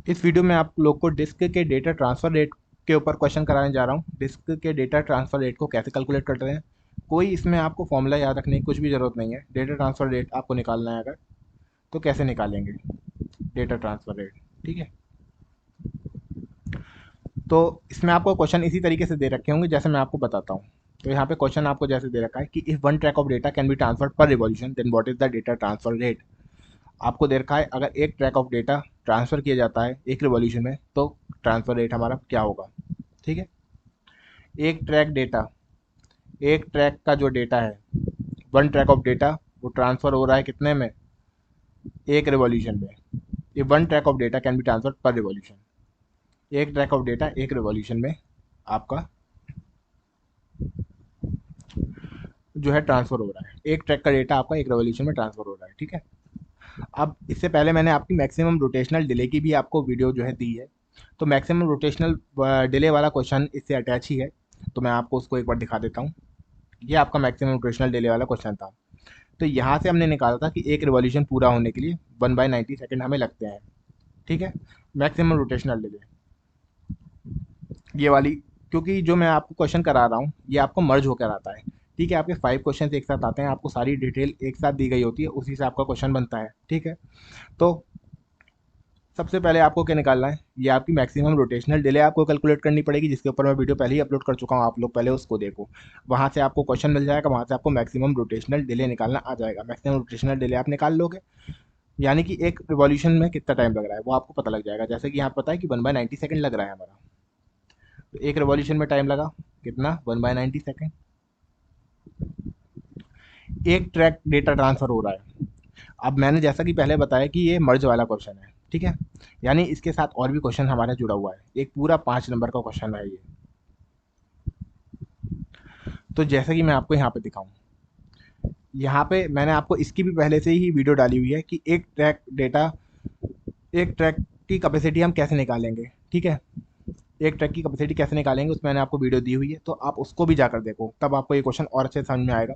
इस वीडियो में आप लोग को डिस्क के डेटा ट्रांसफ़र रेट के ऊपर क्वेश्चन कराने जा रहा हूँ। डिस्क के डेटा ट्रांसफ़र रेट को कैसे कैलकुलेट करते हैं। कोई इसमें आपको फॉर्मूला याद रखने की कुछ भी ज़रूरत नहीं है। डेटा ट्रांसफ़र रेट आपको निकालना है अगर, तो कैसे निकालेंगे डेटा ट्रांसफ़र रेट, ठीक है। तो इसमें आपको क्वेश्चन इसी तरीके से दे रखे होंगे जैसे मैं आपको बताता हूँ। तो यहाँ पे क्वेश्चन आपको जैसे दे रखा है कि if one track of data can be transferred per revolution then what is the data transfer rate. आपको दे रखा है अगर एक ट्रैक ऑफ डेटा ट्रांसफ़र किया जाता है एक रिवॉल्यूशन में तो ट्रांसफ़र रेट हमारा क्या होगा, ठीक है। एक ट्रैक डेटा, एक ट्रैक का जो डेटा है, वन ट्रैक ऑफ डेटा, वो ट्रांसफ़र हो रहा है कितने में, एक रिवॉल्यूशन में। ये one track of data can B transfer पर रिवॉल्यूशन। एक ट्रैक ऑफ डेटा एक रिवॉल्यूशन में आपका जो है ट्रांसफ़र हो रहा है। एक ट्रैक का डेटा आपका एक रिवॉल्यूशन में ट्रांसफ़र हो रहा है, ठीक है। अब इससे पहले मैंने आपकी मैक्सिमम रोटेशनल डिले की भी आपको वीडियो जो है दी है। तो मैक्सिमम रोटेशनल डिले वाला क्वेश्चन इससे अटैच ही है, तो मैं आपको उसको एक बार दिखा देता हूँ। ये आपका मैक्सिमम रोटेशनल डिले वाला क्वेश्चन था। तो यहाँ से हमने निकाला था कि एक रिवॉल्यूशन पूरा होने के लिए 1/90 सेकंड हमें लगते हैं, ठीक है। मैक्सिमम रोटेशनल डिले ये वाली, क्योंकि जो मैं आपको क्वेश्चन करा रहा हूँ ये आपको मर्ज होकर आता है, ठीक है। आपके 5 क्वेश्चन एक साथ आते हैं, आपको सारी डिटेल एक साथ दी गई होती है, उसी से आपका क्वेश्चन बनता है, ठीक है। तो सबसे पहले आपको क्या निकालना है, ये आपकी मैक्सिमम रोटेशनल डिले आपको कैलकुलेट करनी पड़ेगी, जिसके ऊपर मैं वीडियो पहले ही अपलोड कर चुका हूँ, आप लोग पहले उसको देखो। वहाँ से आपको क्वेश्चन मिल जाएगा, वहाँ से आपको मैक्सिमम रोटेशनल डिले निकालना आ जाएगा। मैक्सिमम रोटेशनल डिले आप निकाल लोगे, यानी कि एक रिवॉल्यूशन में कितना टाइम लग रहा है वो आपको पता लग जाएगा। जैसे कि यहाँ पता है कि 1/90 सेकंड लग रहा है हमारा, तो एक रिवॉल्यूशन में टाइम लगा कितना, 1/90 सेकंड। एक ट्रैक डेटा ट्रांसफर हो रहा है। अब मैंने जैसा कि पहले बताया कि ये मर्ज वाला क्वेश्चन है, ठीक है। यानी इसके साथ और भी क्वेश्चन हमारा जुड़ा हुआ है, एक पूरा 5 नंबर का क्वेश्चन है ये। तो जैसे कि मैं आपको यहाँ पे दिखाऊं, यहाँ पे मैंने आपको इसकी भी पहले से ही वीडियो डाली हुई है कि एक ट्रैक डेटा, एक ट्रैक की कैपेसिटी हम कैसे निकालेंगे, ठीक है। एक ट्रैक की कैपेसिटी कैसे निकालेंगे उसमें मैंने आपको वीडियो दी हुई है, तो आप उसको भी जाकर देखो, तब आपको ये क्वेश्चन और अच्छे से समझ में आएगा।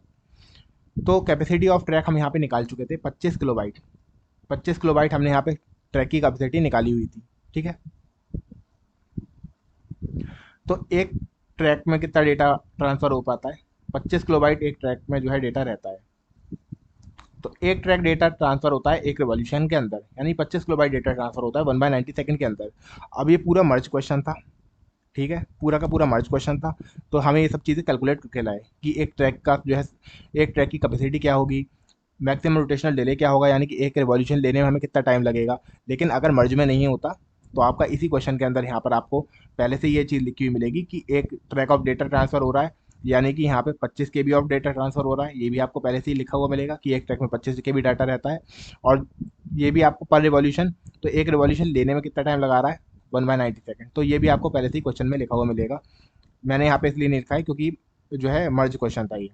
तो कैपेसिटी ऑफ ट्रैक हम यहाँ पे निकाल चुके थे 25 किलोबाइट। 25 किलोबाइट हमने यहाँ पे ट्रैक की कैपेसिटी निकाली हुई थी, ठीक है। तो एक ट्रैक में कितना डेटा ट्रांसफर हो पाता है, 25 किलोबाइट एक ट्रैक में जो है डेटा रहता है। तो एक ट्रैक डेटा ट्रांसफर होता है एक रिवॉल्यूशन के अंदर, यानी 25 किलोबाइट डेटा ट्रांसफर होता है 1/90 सेकंड के अंदर। अब ये पूरा मर्ज क्वेश्चन था, ठीक है, पूरा का पूरा मर्ज क्वेश्चन था। तो हमें ये सब चीज़ें कैलकुलेट करके लाए कि एक ट्रैक का जो है, एक ट्रैक की कैपेसिटी क्या होगी, मैक्सिमम रोटेशनल डिले क्या होगा, यानी कि एक रिवॉल्यूशन लेने में हमें कितना टाइम लगेगा। लेकिन अगर मर्ज में नहीं होता तो आपका इसी क्वेश्चन के अंदर यहाँ पर आपको पहले से ये चीज़ लिखी हुई मिलेगी कि एक ट्रैक ऑफ डेटा ट्रांसफर हो रहा है, यानी कि यहाँ पे 25 KB ऑफ डेटा ट्रांसफर हो रहा है। ये भी आपको पहले से ही लिखा हुआ मिलेगा कि एक ट्रैक में 25 KB डाटा रहता है। और ये भी आपको पर रिवॉल्यूशन, तो एक रिवॉल्यूशन लेने में कितना टाइम लगा रहा है, 1/90 सेकंड। तो ये भी आपको पहले से ही क्वेश्चन में लिखा हुआ मिलेगा। मैंने यहाँ पे इसलिए नहीं लिखा है क्योंकि जो है मर्ज क्वेश्चन था ये।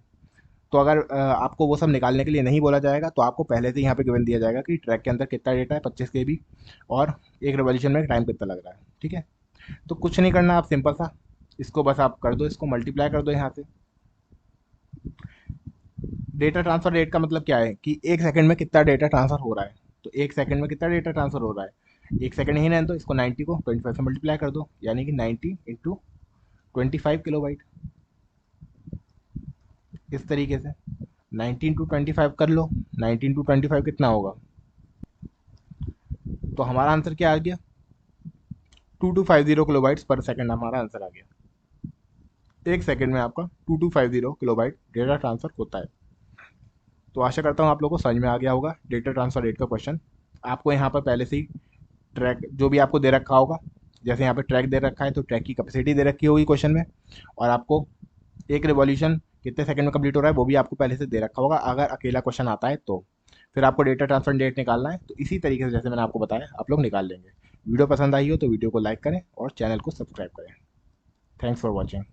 तो अगर आपको वो सब निकालने के लिए नहीं बोला जाएगा तो आपको पहले से यहाँ पे गिवन दिया जाएगा कि ट्रैक के अंदर कितना डेटा है, 25 KB, और एक रिवॉल्यूशन में टाइम कितना लग रहा है, ठीक है। तो कुछ नहीं करना, आप सिंपल सा इसको बस आप कर दो, इसको मल्टीप्लाई कर दो यहाँ से। डेटा ट्रांसफर रेट का मतलब क्या है कि एक सेकंड में कितना डेटा ट्रांसफर हो रहा है। तो एक सेकंड में कितना डेटा ट्रांसफर हो रहा है, एक सेकंड ही नहीं, तो इसको 90 को 25 से मल्टीप्लाई कर दो, यानी कि 90 इंटू 25 किलोबाइट। इस तरीके से 90 इंटू 25 कर लो, 90 इंटू 25 कितना होगा। तो हमारा आंसर क्या आ गया, 2250 किलोबाइट्स पर सेकंड हमारा आंसर आ गया। एक सेकंड में आपका 2250 किलोबाइट डेटा ट्रांसफर होता है। तो आशा करता हूँ आप लोगों को समझ में आ गया होगा डेटा ट्रांसफर रेट का क्वेश्चन। आपको यहाँ पर पहले से ही ट्रैक जो भी आपको दे रखा होगा, जैसे यहाँ पे ट्रैक दे रखा है तो ट्रैक की कैपेसिटी दे रखी होगी क्वेश्चन में, और आपको एक रिवॉल्यूशन कितने सेकंड में कंप्लीट हो रहा है वो भी आपको पहले से दे रखा होगा अगर अकेला क्वेश्चन आता है तो। फिर आपको डेटा ट्रांसफर डेट निकालना है, तो इसी तरीके से जैसे मैंने आपको बताया आप लोग निकाल लेंगे। वीडियो पसंद आई हो तो वीडियो को लाइक करें और चैनल को सब्सक्राइब करें। Thanks for watching.